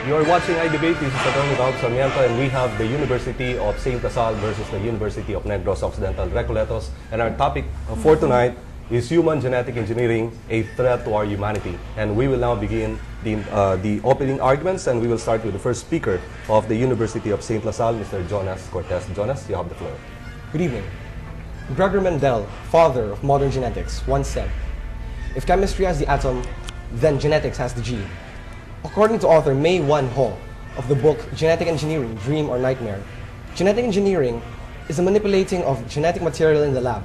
You're watching iDebate. This is Attorney Sarmiento, and we have the University of St. Salle versus the University of Negros, Occidental, Recoletos. And our topic for tonight is human genetic engineering, a threat to our humanity. And we will now begin the opening arguments, and we will start with the first speaker of the University of St. Salle, Mr. Jonas Cortes. Jonas, you have the floor. Good evening. Gregor Mendel, father of modern genetics, once said, "If chemistry has the atom, then genetics has the gene." According to author May Wan Ho of the book Genetic Engineering, Dream or Nightmare, genetic engineering is the manipulating of genetic material in the lab.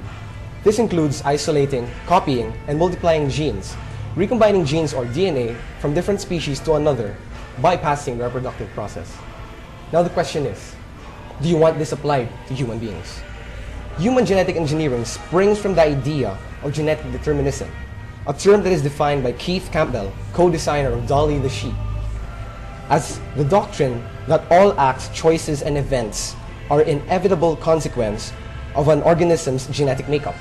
This includes isolating, copying, and multiplying genes, recombining genes or DNA from different species to another, bypassing the reproductive process. Now the question is, do you want this applied to human beings? Human genetic engineering springs from the idea of genetic determinism, a term that is defined by Keith Campbell, co-designer of Dolly the Sheep, as the doctrine that all acts, choices, and events are inevitable consequence of an organism's genetic makeup.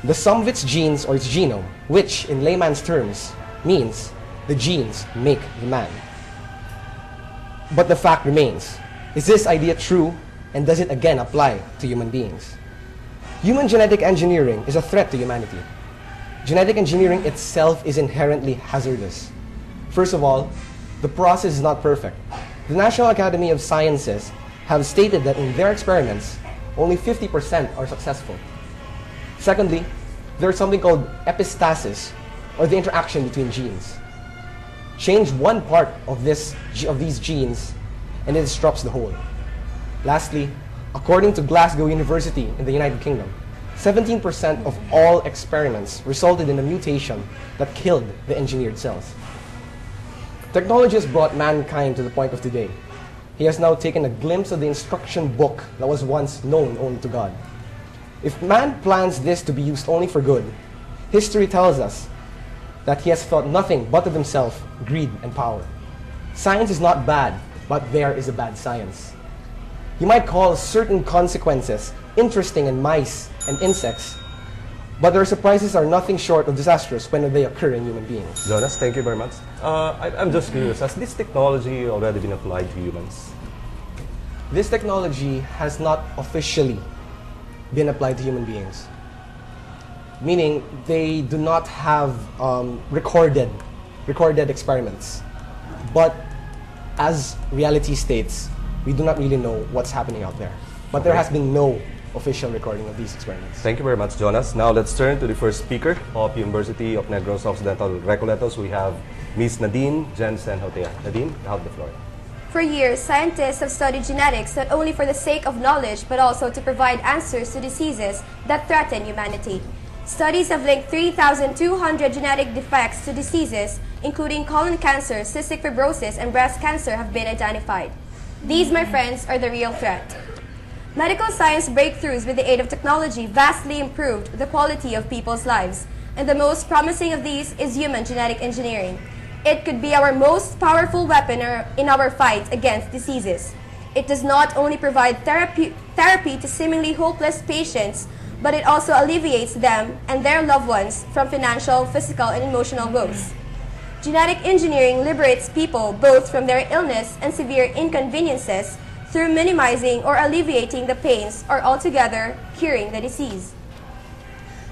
The sum of its genes or its genome, which in layman's terms means the genes make the man. But the fact remains, is this idea true, and does it again apply to human beings? Human genetic engineering is a threat to humanity. Genetic engineering itself is inherently hazardous. First of all, the process is not perfect. The National Academy of Sciences have stated that in their experiments, only 50% are successful. Secondly, there is something called epistasis, or the interaction between genes. Change one part of these genes, and it disrupts the whole. Lastly, according to Glasgow University in the United Kingdom, 17% of all experiments resulted in a mutation that killed the engineered cells. Technology has brought mankind to the point of today. He has now taken a glimpse of the instruction book that was once known only to God. If man plans this to be used only for good, history tells us that he has thought nothing but of himself, greed, and power. Science is not bad, but there is a bad science. You might call certain consequences interesting in mice and insects, but their surprises are nothing short of disastrous when they occur in human beings. Jonas, thank you very much. I'm just curious, has this technology already been applied to humans? This technology has not officially been applied to human beings, meaning they do not have recorded experiments. But as reality states, we do not really know what's happening out there. But there has been no official recording of these experiments. Thank you very much, Jonas. Now let's turn to the first speaker of University of Negros Occidental Recoletos. We have Ms. Nadine, Jensen, Hautea. Nadine, you have the floor. For years, scientists have studied genetics not only for the sake of knowledge, but also to provide answers to diseases that threaten humanity. Studies have linked 3,200 genetic defects to diseases, including colon cancer, cystic fibrosis, and breast cancer have been identified. These, my friends, are the real threat. Medical science breakthroughs with the aid of technology vastly improved the quality of people's lives, and the most promising of these is human genetic engineering. It could be our most powerful weapon in our fight against diseases. It does not only provide therapy to seemingly hopeless patients, but it also alleviates them and their loved ones from financial, physical, and emotional woes. Genetic engineering liberates people both from their illness and severe inconveniences through minimizing or alleviating the pains or altogether curing the disease.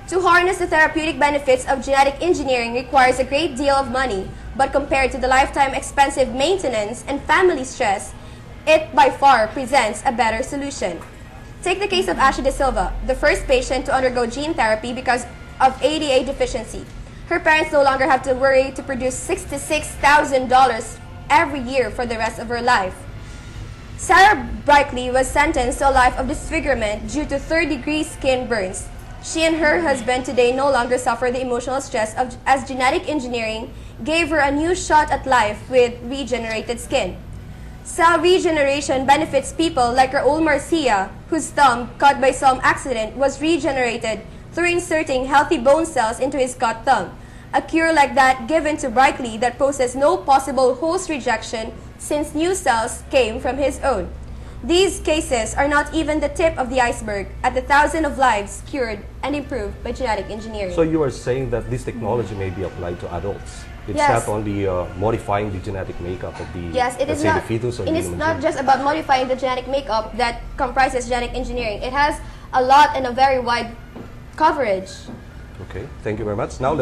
To harness the therapeutic benefits of genetic engineering requires a great deal of money, but compared to the lifetime expensive maintenance and family stress, it by far presents a better solution. Take the case of Ashley De Silva, the first patient to undergo gene therapy because of ADA deficiency. Her parents no longer have to worry to produce $66,000 every year for the rest of her life. Sarah Brickley was sentenced to a life of disfigurement due to third-degree skin burns. She and her husband today no longer suffer the emotional stress as genetic engineering gave her a new shot at life with regenerated skin. Cell regeneration benefits people like Raul Marcia, whose thumb, cut by some accident, was regenerated through inserting healthy bone cells into his cut thumb. A cure like that given to Brickley that poses no possible host rejection since new cells came from his own. These cases are not even the tip of the iceberg at the thousands of lives cured and improved by genetic engineering. So you are saying that this technology may be applied to adults. It's Yes. not only modifying the genetic makeup of the, Yes, it let's is say, not. the fetus or It the is human not being. just about modifying the genetic makeup that comprises genetic engineering. It has a lot and a very wide coverage. Okay, thank you very much. Now let's